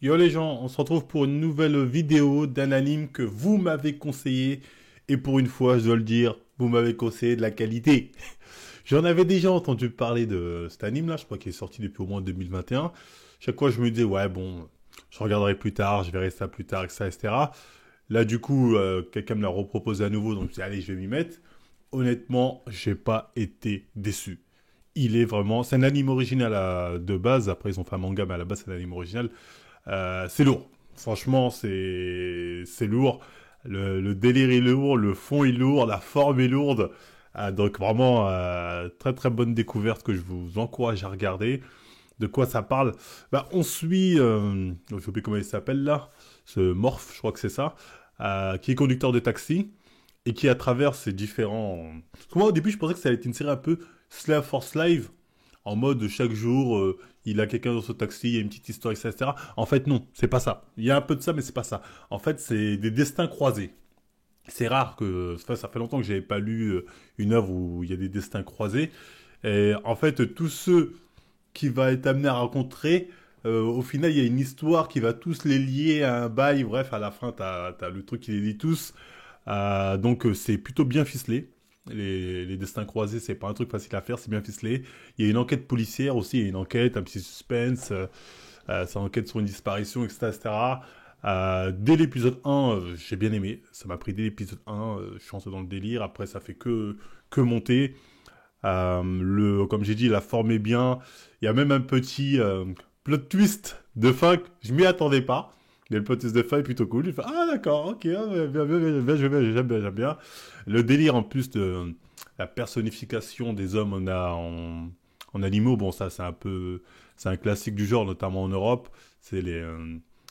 Yo les gens, on se retrouve pour une nouvelle vidéo d'un anime que vous m'avez conseillé. Et pour une fois, je dois le dire, vous m'avez conseillé de la qualité. J'en avais déjà entendu parler de cet anime-là, je crois qu'il est sorti depuis au moins 2021. Chaque fois, je me disais, ouais, bon, je regarderai plus tard, je verrai ça plus tard, etc. Là, du coup, quelqu'un me l'a reproposé à nouveau, donc je me suis dit, allez, je vais m'y mettre. Honnêtement, j'ai pas été déçu. Il est vraiment... C'est un anime original de base, après ils ont fait un manga, mais à la base c'est un anime original. C'est lourd. Franchement, c'est lourd. Le délire est lourd, le fond est lourd, la forme est lourde. Donc vraiment, très très bonne découverte que je vous encourage à regarder. De quoi ça parle? Bah, on suit, je sais comment il s'appelle là, ce Morph, je crois que c'est ça, qui est conducteur de taxi et qui à travers ces différents... Parce que moi au début je pensais que ça allait être une série un peu Slave for Slave, en mode chaque jour il a quelqu'un dans son taxi, il y a une petite histoire, etc. En fait non, c'est pas ça. Il y a un peu de ça mais c'est pas ça. En fait c'est des destins croisés. C'est rare que... Ça fait longtemps que j'avais pas lu une œuvre où il y a des destins croisés. Et en fait tous ceux qui va être amené à rencontrer, au final il y a une histoire qui va tous les lier à un bail. Bref, à la fin t'as le truc qui les lie tous. Donc c'est plutôt bien ficelé. Les destins croisés, c'est pas un truc facile à faire, c'est bien ficelé. Il y a une enquête policière aussi, il y a une enquête, un petit suspense, ça enquête sur une disparition, etc. etc. Dès l'épisode 1, j'ai bien aimé. Ça m'a pris dès l'épisode 1, je suis rentré dans le délire. Après, ça fait que monter. Comme j'ai dit, la forme est bien. Il y a même un petit plot twist de fin. Je m'y attendais pas. Mais le plot twist de fin est plutôt cool. Il fait, ah d'accord, ok, ah, bien, j'aime bien, j'aime bien. Le délire en plus de la personnification des hommes en animaux, bon ça c'est un classique du genre, notamment en Europe. C'est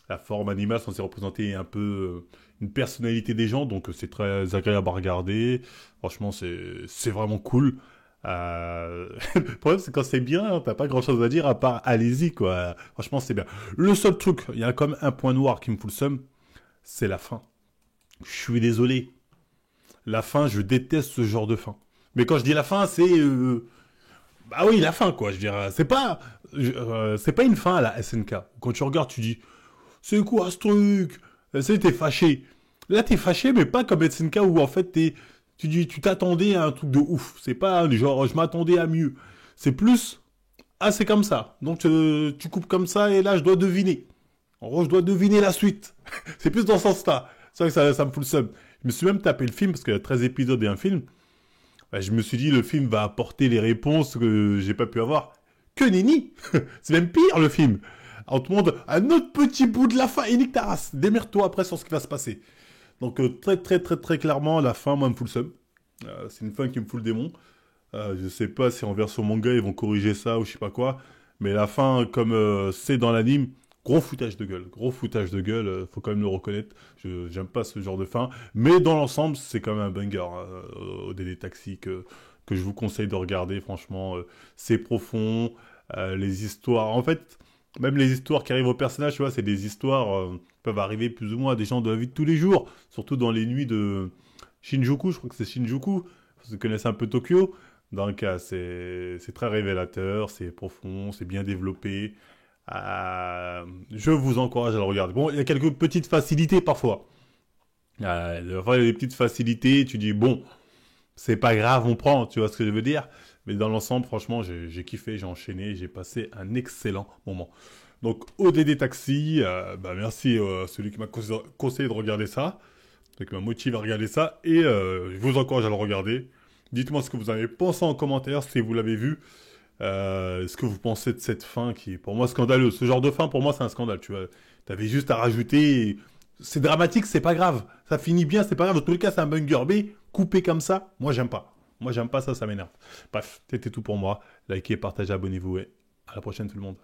la forme animale censée représenter un peu une personnalité des gens, donc c'est très agréable à regarder. Franchement, c'est vraiment cool. Le problème, c'est quand c'est bien, hein, t'as pas grand chose à dire à part allez-y, quoi. Franchement, c'est bien. Le seul truc, il y a quand même un point noir qui me fout le seum, c'est la fin. Je suis désolé. La fin, je déteste ce genre de fin. Mais quand je dis la fin, c'est... bah oui, la fin, quoi. Je dirais, c'est pas une fin à la SNK. Quand tu regardes, tu dis, c'est quoi ce truc? T'es fâché. Là, t'es fâché, mais pas comme SNK où en fait tu t'attendais à un truc de ouf. C'est pas genre je m'attendais à mieux. C'est plus, ah c'est comme ça. Donc tu coupes comme ça et là je dois deviner. En gros, je dois deviner la suite. C'est plus dans ce sens-là. C'est vrai que ça me fout le seum. Je me suis même tapé le film parce qu'il y a 13 épisodes et un film. Bah, je me suis dit le film va apporter les réponses que j'ai pas pu avoir. Que nenni. C'est même pire le film. On te montre un autre petit bout de la fin et nique ta race. Démerde-toi après sur ce qui va se passer. Donc très très très très clairement, la fin, moi, me fout le seum. C'est une fin qui me fout le démon. Je sais pas si en version manga, ils vont corriger ça ou je sais pas quoi. Mais la fin, comme c'est dans l'anime, gros foutage de gueule. Gros foutage de gueule, faut quand même le reconnaître. J'aime pas ce genre de fin. Mais dans l'ensemble, c'est quand même un banger. Au DD Taxi que je vous conseille de regarder. Franchement, c'est profond. Les histoires... En fait, même les histoires qui arrivent aux personnages, tu vois, c'est des histoires peuvent arriver plus ou moins à des gens de la vie de tous les jours. Surtout dans les nuits de Shinjuku, je crois que c'est Shinjuku. Vous connaissez un peu Tokyo. Donc, c'est très révélateur, c'est profond, c'est bien développé. Je vous encourage à le regarder. Bon, il y a quelques petites facilités parfois. Parfois, il y a des petites facilités, tu dis, bon, c'est pas grave, on prend, tu vois ce que je veux dire. Mais dans l'ensemble, franchement, j'ai kiffé, j'ai enchaîné, j'ai passé un excellent moment. Donc, ODD Taxi, bah, merci à celui qui m'a conseillé de regarder ça, qui m'a motivé à regarder ça, et je vous encourage à le regarder. Dites-moi ce que vous avez pensé en commentaire, si vous l'avez vu. Ce que vous pensez de cette fin qui est pour moi scandaleuse. Ce genre de fin, pour moi, c'est un scandale, tu vois. T'avais juste à rajouter... C'est dramatique, c'est pas grave. Ça finit bien, c'est pas grave. Dans tous les cas, c'est un banger. B, coupé comme ça, moi, j'aime pas. Moi, j'aime pas ça, ça m'énerve. Bref, c'était tout pour moi. Likez, partagez, abonnez-vous et à la prochaine, tout le monde.